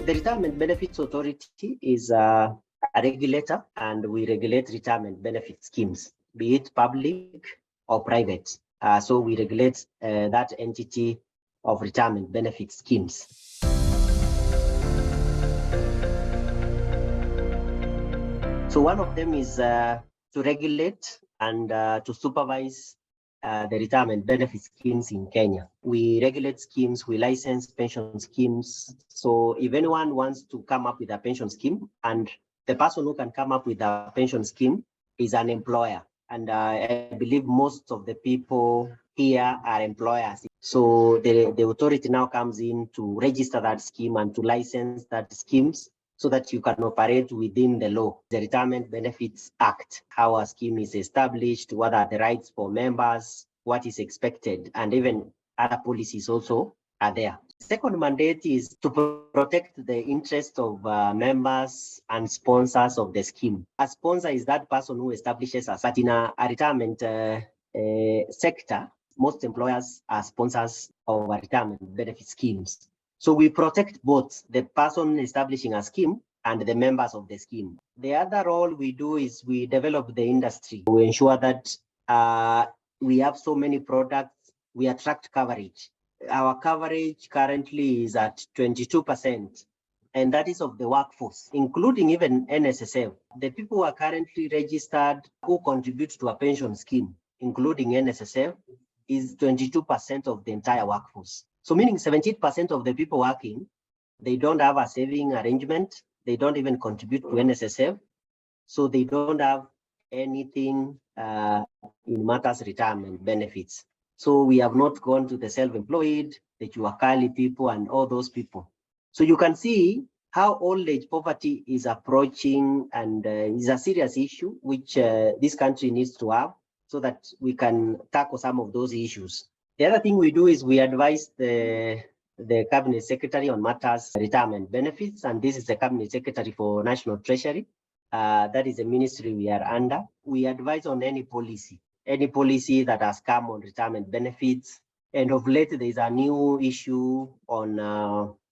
The Retirement Benefits Authority is a regulator, and we regulate retirement benefit schemes, be it public or private. So we regulate that entity of retirement benefit schemes. So one of them is to regulate and to supervise the retirement benefit schemes in Kenya. We regulate schemes, we license pension schemes. So if anyone wants to come up with a pension scheme, and the person who can come up with a pension scheme is an employer. And I believe most of the people here are employers. So the authority now comes in to register that scheme and to license that schemes so that you can operate within the law. The Retirement Benefits Act, how a scheme is established, what are the rights for members, what is expected, and even other policies also are there. Second mandate is to protect the interest of members and sponsors of the scheme. A sponsor is that person who establishes a but in a retirement sector, most employers are sponsors of retirement benefit schemes. So we protect both the person establishing a scheme and the members of the scheme. The other role we do is we develop the industry. We ensure that we have so many products, we attract coverage. Our coverage currently is at 22%, and that is of the workforce, including even NSSF. The people who are currently registered who contribute to a pension scheme, including NSSF, is 22% of the entire workforce. So meaning 70% of the people working, they don't have a saving arrangement. They don't even contribute to NSSF. So they don't have anything in matters retirement benefits. So we have not gone to the self-employed, the Chuakali people and all those people. So you can see how old age poverty is approaching, and is a serious issue which this country needs to have so that we can tackle some of those issues. The other thing we do is we advise the Cabinet Secretary on matters retirement benefits, and this is the Cabinet Secretary for National Treasury. That is the ministry we are under. We advise on any policy that has come on retirement benefits. And of late, there is a new issue on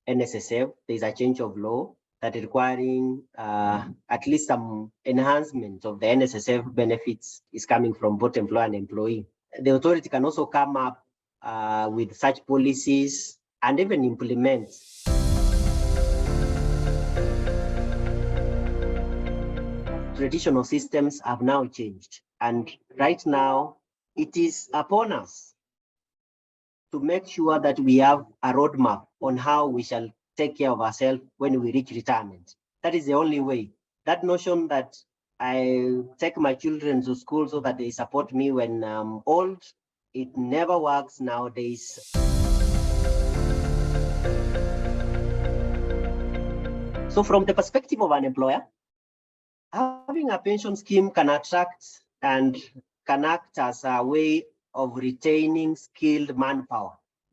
NSSF. There is a change of law that is requiring at least some enhancement of the NSSF benefits is coming from both employer and employee. The authority can also come up with such policies and even implement. Traditional systems have now changed, and right now it is upon us to make sure that we have a roadmap on how we shall take care of ourselves when we reach retirement. That is the only way. That notion that I take my children to school so that they support me when I'm old, it never works nowadays. So from the perspective of an employer, having a pension scheme can attract and can act as a way of retaining skilled manpower.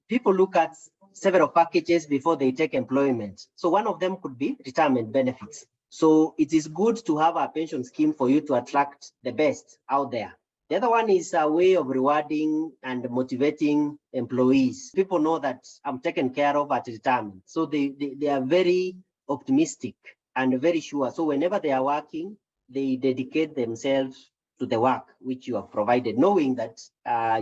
People look at several packages before they take employment. So one of them could be retirement benefits. So it is good to have a pension scheme for you to attract the best out there. The other one is a way of rewarding and motivating employees. People know that I'm taken care of at retirement. So they are very optimistic and very sure. So whenever they are working, they dedicate themselves to the work which you have provided, knowing that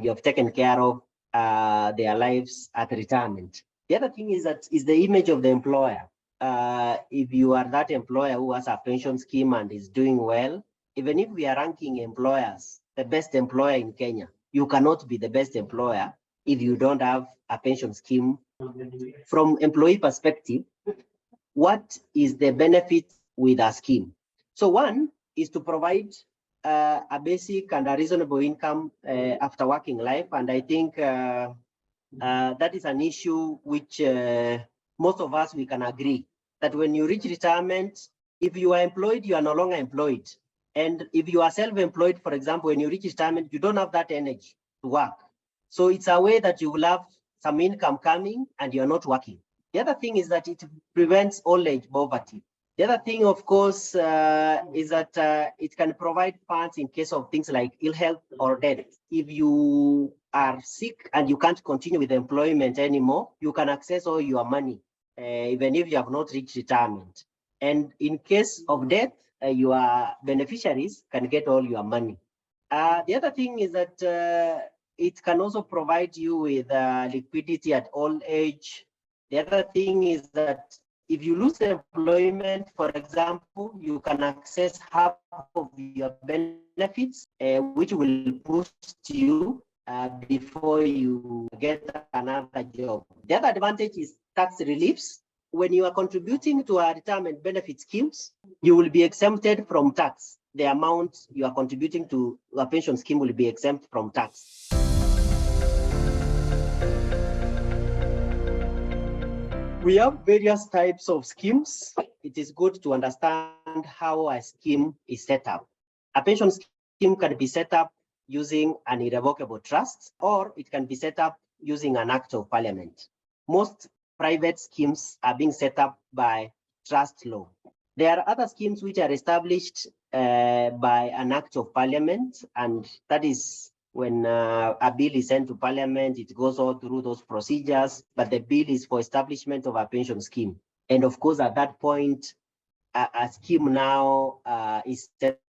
you have taken care of their lives at retirement. The other thing is the image of the employer. If you are that employer who has a pension scheme and is doing well, even if we are ranking employers, the best employer in Kenya, you cannot be the best employer if you don't have a pension scheme. From employee perspective, what is the benefit with a scheme? So one is to provide a basic and a reasonable income after working life. And I think that is an issue which most of us, we can agree that when you reach retirement, if you are employed, you are no longer employed. And if you are self-employed, for example, when you reach retirement, you don't have that energy to work. So it's a way that you will have some income coming and you're not working. The other thing is that it prevents old age poverty. The other thing, of course, is that it can provide funds in case of things like ill health or death. If you are sick and you can't continue with employment anymore, you can access all your money even if you have not reached retirement. And in case of death, your beneficiaries can get all your money. The other thing is that it can also provide you with liquidity at old age. The other thing is that if you lose employment, for example, you can access half of your benefits, which will boost you before you get another job. The other advantage is tax reliefs. When you are contributing to our retirement benefit schemes, you will be exempted from tax. The amount you are contributing to a pension scheme will be exempt from tax. We have various types of schemes. It is good to understand how a scheme is set up. A pension scheme can be set up using an irrevocable trust, or it can be set up using an act of parliament. Most private schemes are being set up by trust law. There are other schemes which are established by an act of parliament, and that is when a bill is sent to parliament, it goes all through those procedures, but the bill is for establishment of a pension scheme. And of course, at that point, a scheme now is set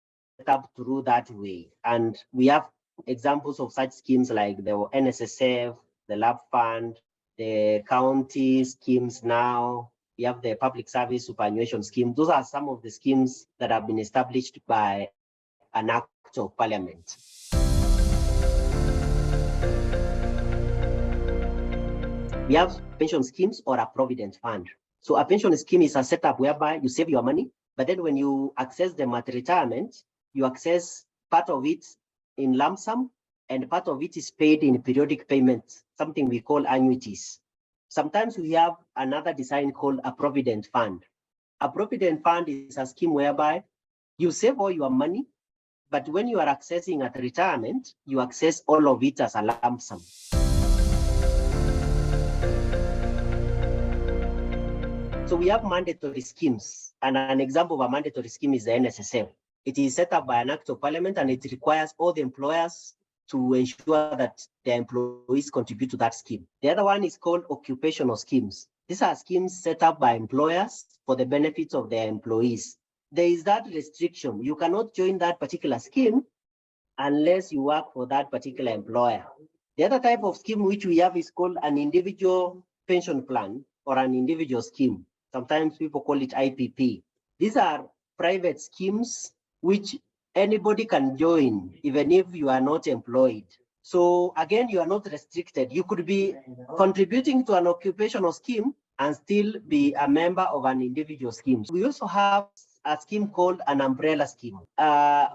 up through that way. And we have examples of such schemes like the NSSF, the LAB Fund, the county schemes now. We have the public service superannuation scheme. Those are some of the schemes that have been established by an act of parliament. We have pension schemes or a provident fund. So a pension scheme is a setup whereby you save your money, but then when you access them at retirement, you access part of it in lump sum, and part of it is paid in periodic payments, something we call annuities. Sometimes we have another design called a provident fund. A provident fund is a scheme whereby you save all your money, but when you are accessing at retirement, you access all of it as a lump sum. So we have mandatory schemes, and an example of a mandatory scheme is the NSSF. It is set up by an act of parliament, and it requires all the employers to ensure that their employees contribute to that scheme. The other one is called occupational schemes. These are schemes set up by employers for the benefits of their employees. There is that restriction. You cannot join that particular scheme unless you work for that particular employer. The other type of scheme which we have is called an individual pension plan or an individual scheme. Sometimes people call it IPP. These are private schemes which anybody can join, even if you are not employed. So again, you are not restricted. You could be contributing to an occupational scheme and still be a member of an individual scheme. We also have a scheme called an umbrella scheme,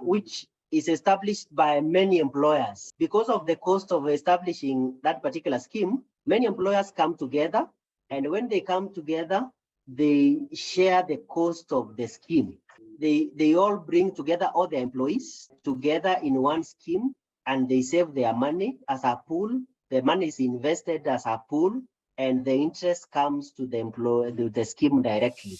which is established by many employers. Because of the cost of establishing that particular scheme, many employers come together, and when they come together, they share the cost of the scheme. They all bring together all the employees together in one scheme, and they save their money as a pool. The money is invested as a pool, and the interest comes to the employee, the scheme directly.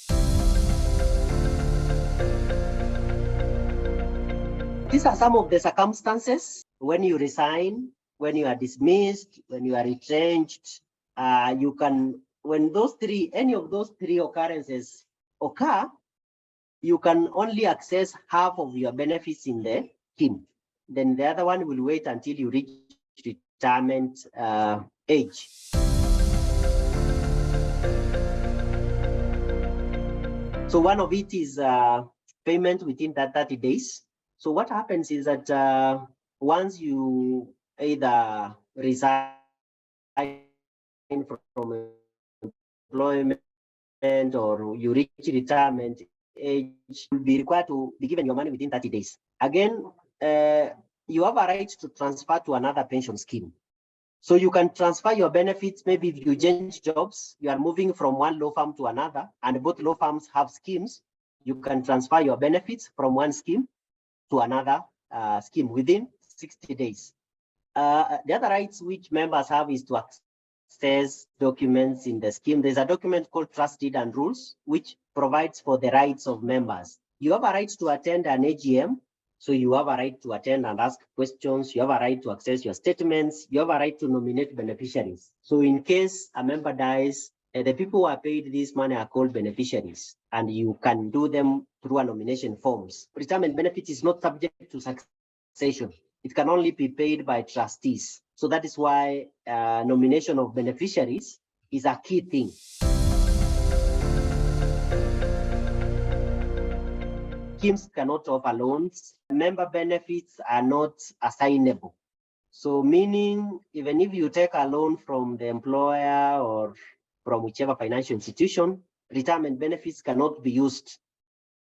These are some of the circumstances when you resign, when you are dismissed, when you are retrenched. You can, when any of those three occurrences occur, you can only access half of your benefits in the scheme. Then the other one will wait until you reach retirement age. So one of it is payment within that 30 days. So what happens is that once you either resign from employment or you reach retirement age, will be required to be given your money within 30 days. Again, you have a right to transfer to another pension scheme. So you can transfer your benefits. Maybe if you change jobs, you are moving from one law firm to another, and both law firms have schemes. You can transfer your benefits from one scheme to another scheme within 60 days. The other rights which members have is to access documents in the scheme. There's a document called Trust Deed and Rules, which provides for the rights of members. You have a right to attend an AGM. So you have a right to attend and ask questions. You have a right to access your statements. You have a right to nominate beneficiaries. So in case a member dies, The people who are paid this money are called beneficiaries, and you can do them through a nomination forms. Retirement benefit is not subject to succession. It can only be paid by trustees. So that is why nomination of beneficiaries is a key thing. Schemes cannot offer loans. Member benefits are not assignable. So meaning, even if you take a loan from the employer or from whichever financial institution, retirement benefits cannot be used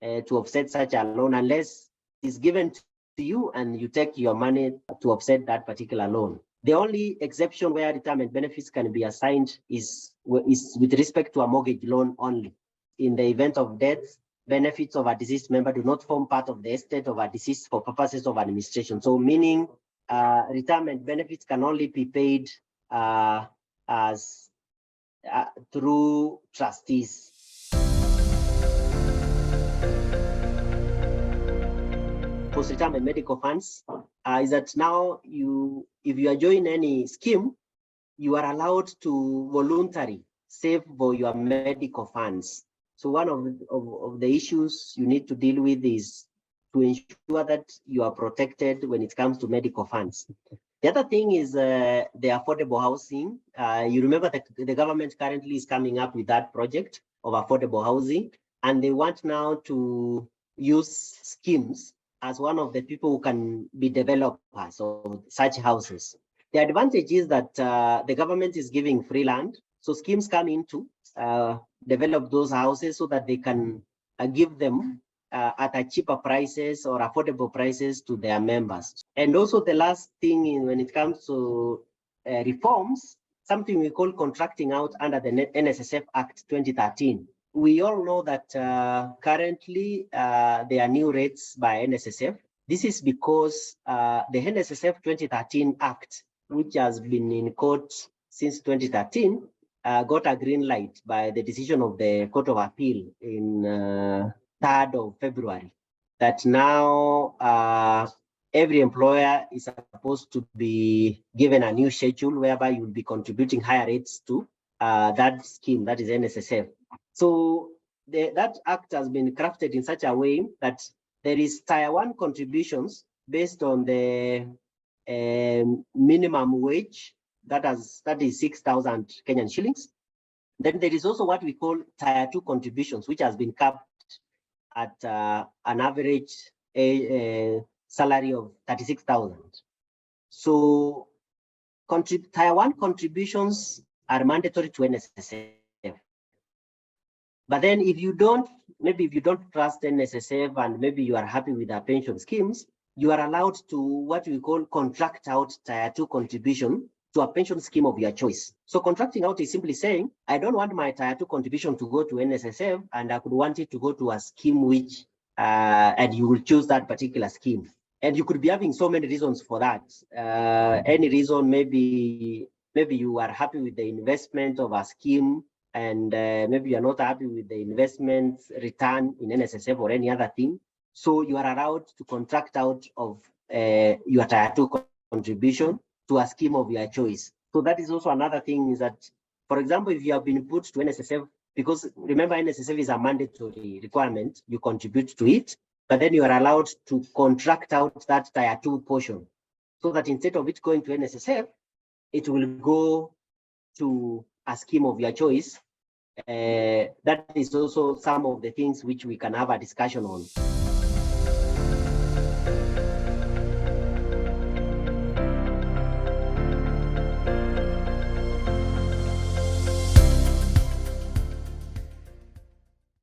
to offset such a loan unless it's given to you and you take your money to offset that particular loan. The only exception where retirement benefits can be assigned is with respect to a mortgage loan only. In the event of death, benefits of a deceased member do not form part of the estate of a deceased for purposes of administration. So meaning retirement benefits can only be paid as through trustees. Post-retirement medical funds is that now if you are joining any scheme, you are allowed to voluntarily save for your medical funds. So one of the issues you need to deal with is to ensure that you are protected when it comes to medical funds. The other thing is the affordable housing. You remember that the government currently is coming up with that project of affordable housing, and they want now to use schemes as one of the people who can be developers of such houses. The advantage is that the government is giving free land, so schemes come in to develop those houses so that they can give them at a cheaper prices or affordable prices to their members. And also the last thing when it comes to reforms, something we call contracting out under the NSSF Act 2013. We all know that currently there are new rates by NSSF. This is because the NSSF 2013 Act, which has been in court since 2013, got a green light by the decision of the Court of Appeal in 3rd of February, that now every employer is supposed to be given a new schedule whereby you'll be contributing higher rates to that scheme, that is NSSF. So that act has been crafted in such a way that there is tier 1 contributions based on the minimum wage, that is 6,000 Kenyan shillings. Then there is also what we call tier 2 contributions, which has been capped at an average salary of 36,000. So tier 1 contributions are mandatory to NSSF. But then if you don't trust NSSF and maybe you are happy with our pension schemes, you are allowed to what we call contract out tier 2 contribution to a pension scheme of your choice. So contracting out is simply saying, I don't want my tier 2 contribution to go to NSSF, and I could want it to go to a scheme which, and you will choose that particular scheme. And you could be having so many reasons for that. Any reason, maybe you are happy with the investment of a scheme, and maybe you're not happy with the investment return in NSSF or any other thing. So you are allowed to contract out of your tier 2 contribution to a scheme of your choice. So that is also another thing, is that, for example, if you have been put to NSSF, because remember NSSF is a mandatory requirement, you contribute to it, but then you are allowed to contract out that tier 2 portion, so that instead of it going to NSSF, it will go to a scheme of your choice. That is also some of the things which we can have a discussion on.